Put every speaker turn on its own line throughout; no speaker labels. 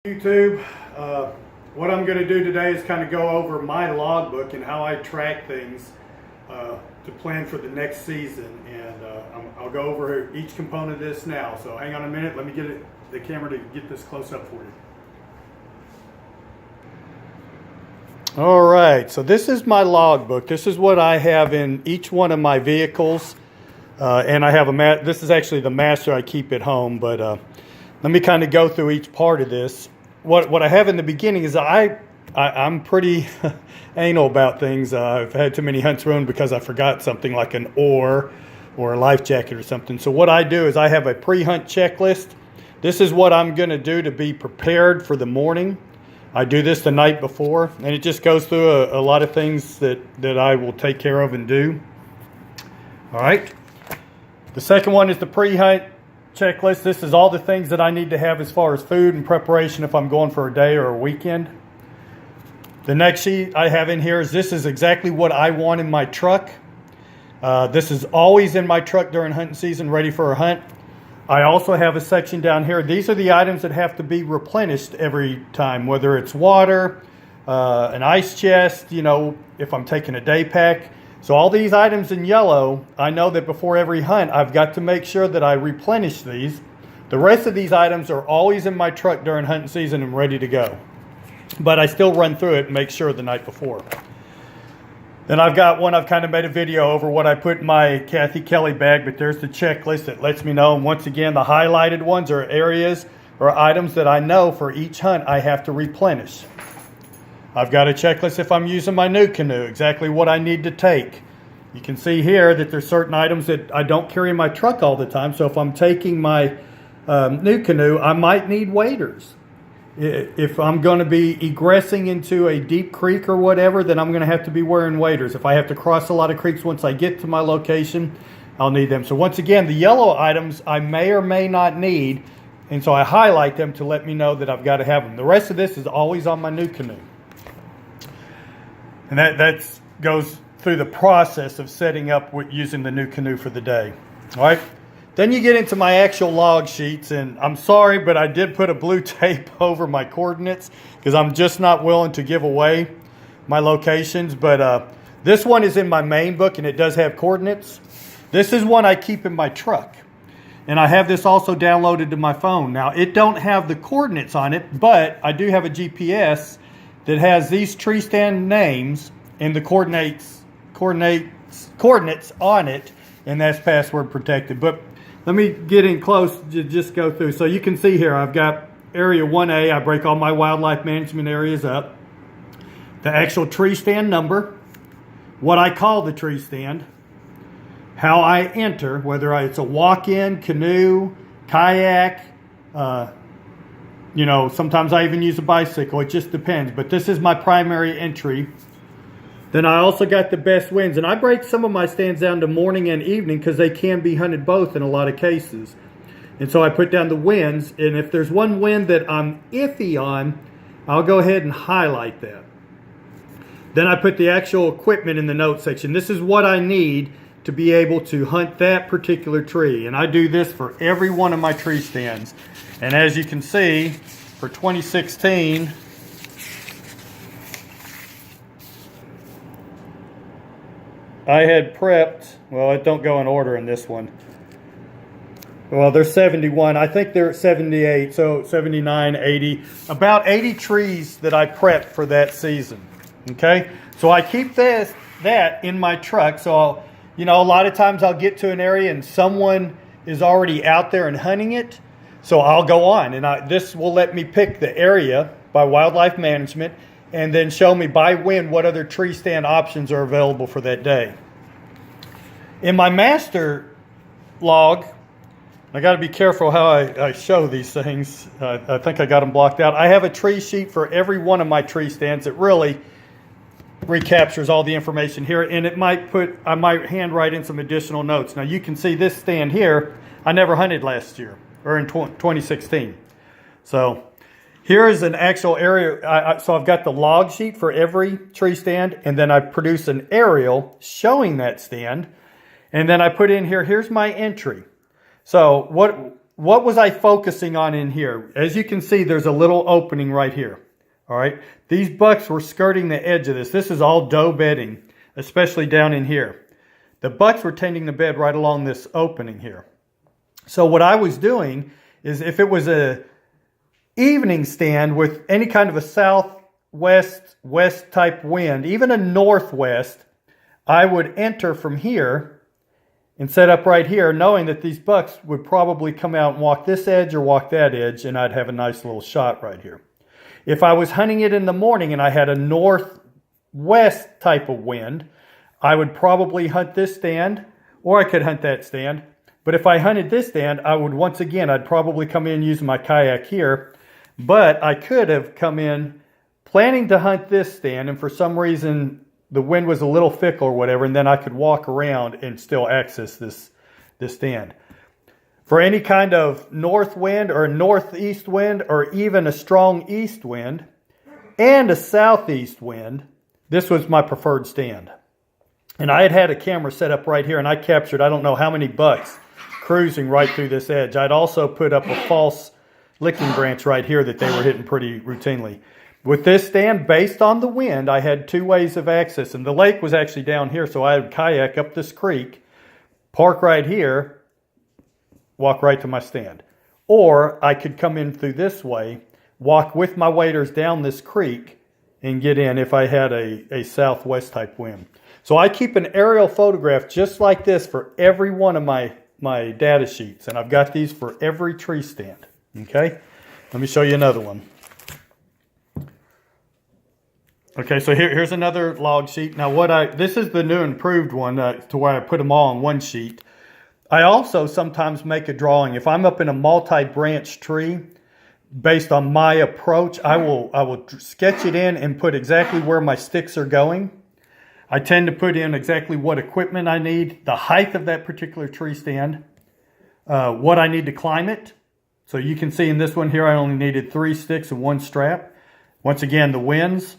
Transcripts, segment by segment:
YouTube. What I'm going to do today is kind of go over my logbook and how I track things to plan for the next season, and I'll go over each component of this now. So hang on a minute, let me get the camera to get this close up for you. All right, so this is my logbook. This is what I have in each one of my vehicles, and I have this is actually the master I keep at home, but let me kind of go through each part of this. What I have in the beginning is I'm pretty anal about things. I've had too many hunts ruined because I forgot something like an oar or a life jacket or something. So what I do is I have a pre-hunt checklist. This is what I'm going to do to be prepared for the morning. I do this the night before, and it just goes through a lot of things that I will take care of and do. All right. The second one is the pre-hunt checklist. This is all the things that I need to have as far as food and preparation if I'm going for a day or a weekend. The next sheet I have in here is this is exactly what I want in my truck. This is always in my truck during hunting season, ready for a hunt. I also have a section down here. These are the items that have to be replenished every time, whether it's water, an ice chest, if I'm taking a day pack. So all these items in yellow, I know that before every hunt, I've got to make sure that I replenish these. The rest of these items are always in my truck during hunting season and ready to go. But I still run through it and make sure the night before. Then I've got one, I've kind of made a video over what I put in my Kathy Kelly bag, but there's the checklist that lets me know. And once again, the highlighted ones are areas or items that I know for each hunt I have to replenish. I've got a checklist if I'm using my NuCanoe, exactly what I need to take. You can see here that there's certain items that I don't carry in my truck all the time. So if I'm taking my NuCanoe, I might need waders. If I'm going to be egressing into a deep creek or whatever, then I'm going to have to be wearing waders. If I have to cross a lot of creeks once I get to my location, I'll need them. So once again, the yellow items I may or may not need, and so I highlight them to let me know that I've got to have them. The rest of this is always on my NuCanoe. And that goes through the process of setting up using the NuCanoe for the day. All right. Then you get into my actual log sheets, and I'm sorry, but I did put a blue tape over my coordinates because I'm just not willing to give away my locations. But this one is in my main book, and it does have coordinates. This is one I keep in my truck, and I have this also downloaded to my phone. Now, it don't have the coordinates on it, but I do have a GPS that has these tree stand names and the coordinates on it, and that's password protected. But let me get in close to just go through. So you can see here, I've got area 1A. I break all my wildlife management areas up. The actual tree stand number, what I call the tree stand, how I enter, whether it's a walk-in, canoe, kayak, sometimes I even use a bicycle. It just depends. But this is my primary entry. Then I also got the best winds. And I break some of my stands down to morning and evening because they can be hunted both in a lot of cases. And so I put down the winds. And if there's one wind that I'm iffy on, I'll go ahead and highlight that. Then I put the actual equipment in the notes section. This is what I need to be able to hunt that particular tree. And I do this for every one of my tree stands. And as you can see, for 2016, I had prepped, well, it don't go in order in this one. Well, there's 71. I think they're 78, so 79, 80. About 80 trees that I prepped for that season, okay? So I keep that in my truck. So, a lot of times I'll get to an area and someone is already out there and hunting it. So I'll go on, and this will let me pick the area by wildlife management and then show me by wind what other tree stand options are available for that day. In my master log, I got to be careful how I show these things. I think I got them blocked out. I have a tree sheet for every one of my tree stands that really recaptures all the information here, and I might handwrite in some additional notes. Now you can see this stand here, I never hunted last year, or in 2016. So here is an actual area. So I've got the log sheet for every tree stand, and then I produce an aerial showing that stand. And then I put in here, here's my entry. So what was I focusing on in here? As you can see, there's a little opening right here. All right. These bucks were skirting the edge of this. This is all doe bedding, especially down in here. The bucks were tending to bed right along this opening here. So what I was doing is, if it was a evening stand with any kind of a southwest, west type wind, even a northwest, I would enter from here and set up right here, knowing that these bucks would probably come out and walk this edge or walk that edge, and I'd have a nice little shot right here. If I was hunting it in the morning and I had a northwest type of wind, I would probably hunt this stand, or I could hunt that stand. But if I hunted this stand, I would, once again, I'd probably come in using my kayak here. But I could have come in planning to hunt this stand, and for some reason the wind was a little fickle or whatever, and then I could walk around and still access this stand. For any kind of north wind or northeast wind, or even a strong east wind and a southeast wind, this was my preferred stand. And I had a camera set up right here, and I captured I don't know how many bucks cruising right through this edge. I'd also put up a false licking branch right here that they were hitting pretty routinely. With this stand, based on the wind, I had two ways of access. And the lake was actually down here, so I would kayak up this creek, park right here, walk right to my stand. Or I could come in through this way, walk with my waders down this creek, and get in if I had a southwest type wind. So I keep an aerial photograph just like this for every one of my data sheets. And I've got these for every tree stand. Okay? Let me show you another one. Okay, so here's another log sheet. Now this is the new improved one to where I put them all on one sheet. I also sometimes make a drawing. If I'm up in a multi-branch tree, based on my approach, I will sketch it in and put exactly where my sticks are going. I tend to put in exactly what equipment I need, the height of that particular tree stand, what I need to climb it. So you can see in this one here, I only needed 3 sticks and 1 strap. Once again, the winds.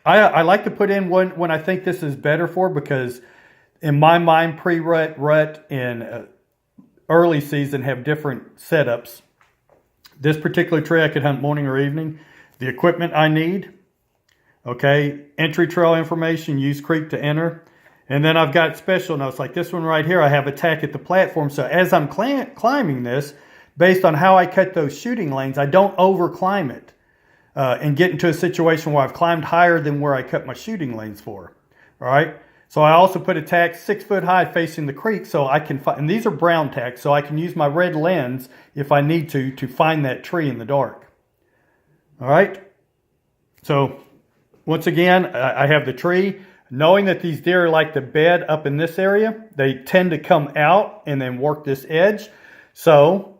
I like to put in one when I think this is better for, because in my mind, pre-rut, rut, and early season have different setups. This particular tree I could hunt morning or evening. The equipment I need. Okay, entry trail information, use creek to enter. And then I've got special notes like this one right here. I have attack at the platform. So as I'm climbing this, based on how I cut those shooting lanes, I don't over climb it and get into a situation where I've climbed higher than where I cut my shooting lanes for. All right. So I also put a tack 6 foot high facing the creek, so I can find, and these are brown tacks, so I can use my red lens if I need to find that tree in the dark. All right. So once again, I have the tree. Knowing that these deer like to bed up in this area, they tend to come out and then work this edge. So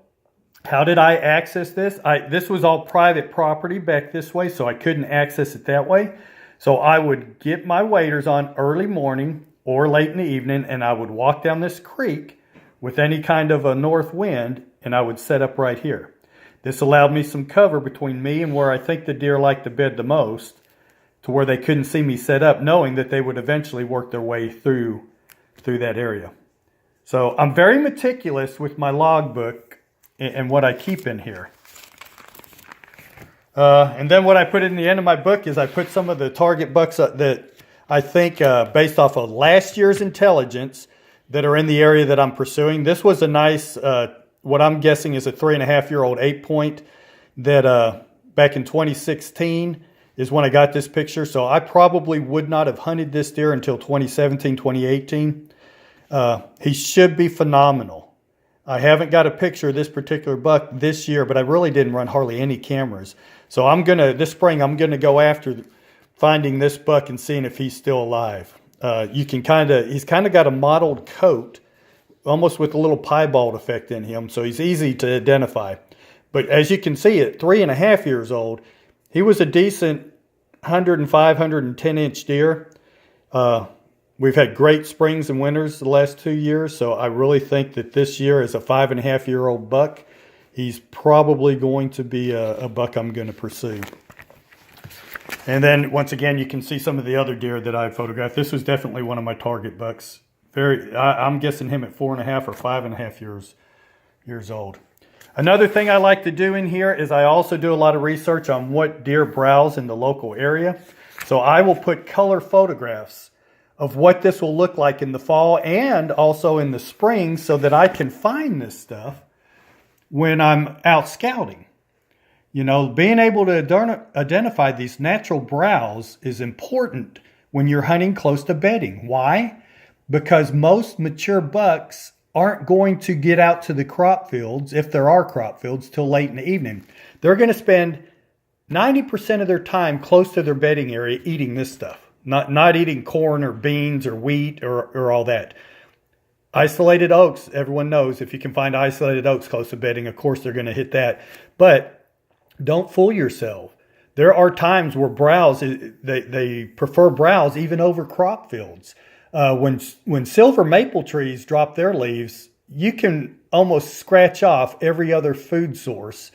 how did I access this? This was all private property back this way, so I couldn't access it that way. So I would get my waders on early morning or late in the evening, and I would walk down this creek with any kind of a north wind, and I would set up right here. This allowed me some cover between me and where I think the deer like to bed the most, to where they couldn't see me set up, knowing that they would eventually work their way through that area. So I'm very meticulous with my logbook and what I keep in here. And then what I put in the end of my book is I put some of the target bucks that I think, based off of last year's intelligence, that are in the area that I'm pursuing. This was a nice, what I'm guessing is a 3.5-year-old 8-point that back in 2016 is when I got this picture. So I probably would not have hunted this deer until 2017, 2018. He should be phenomenal. I haven't got a picture of this particular buck this year, but I really didn't run hardly any cameras. So this spring, I'm going to go after finding this buck and seeing if he's still alive. He's kind of got a mottled coat, almost with a little piebald effect in him. So he's easy to identify. But as you can see, at 3.5 years old, he was a decent 105, 110-inch deer. We've had great springs and winters the last 2 years, so I really think that this year, as a 5.5-year-old buck, he's probably going to be a buck I'm going to pursue. And then, once again, you can see some of the other deer that I photographed. This was definitely one of my target bucks. I'm guessing him at 4.5 or 5.5 years old. Another thing I like to do in here is I also do a lot of research on what deer browse in the local area. So I will put color photographs of what this will look like in the fall and also in the spring so that I can find this stuff when I'm out scouting. You know, being able to identify these natural browse is important when you're hunting close to bedding. Why? Because most mature bucks aren't going to get out to the crop fields, if there are crop fields, till late in the evening. They're going to spend 90% of their time close to their bedding area eating this stuff. Not eating corn or beans or wheat or all that. Isolated oaks, everyone knows if you can find isolated oaks close to bedding, of course they're going to hit that. But don't fool yourself. There are times where browse, they prefer browse even over crop fields. When silver maple trees drop their leaves, you can almost scratch off every other food source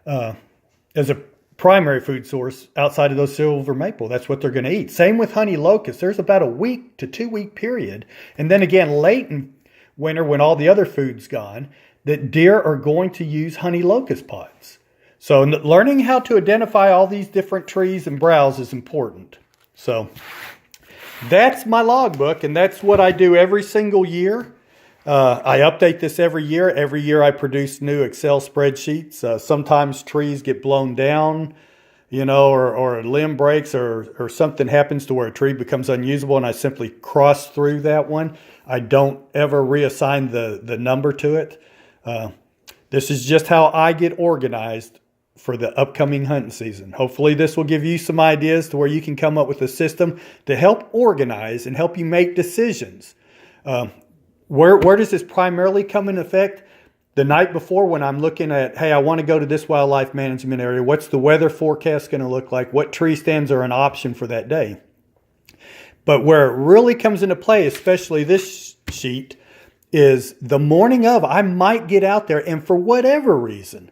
as a primary food source outside of those silver maple. That's what they're going to eat. Same with honey locust. There's about a 1 to 2 week period. And then again, late in winter, when all the other food's gone, that deer are going to use honey locust pods. So learning how to identify all these different trees and browse is important. So that's my logbook, and that's what I do every single year. I update this every year. Every year I produce new Excel spreadsheets. Sometimes trees get blown down, you know, or a limb breaks or something happens to where a tree becomes unusable, and I simply cross through that one. I don't ever reassign the number to it. This is just how I get organized for the upcoming hunting season. Hopefully this will give you some ideas to where you can come up with a system to help organize and help you make decisions. Where does this primarily come into effect? The night before, when I'm looking at, hey, I want to go to this wildlife management area. What's the weather forecast going to look like? What tree stands are an option for that day? But where it really comes into play, especially this sheet, is the morning of. I might get out there, and for whatever reason,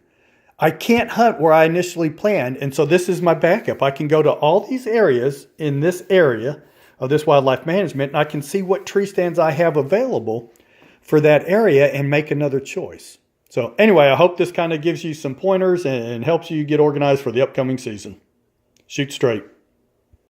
I can't hunt where I initially planned. And so this is my backup. I can go to all these areas in this area of this wildlife management, and I can see what tree stands I have available for that area and make another choice. So anyway, I hope this kind of gives you some pointers and helps you get organized for the upcoming season. Shoot straight.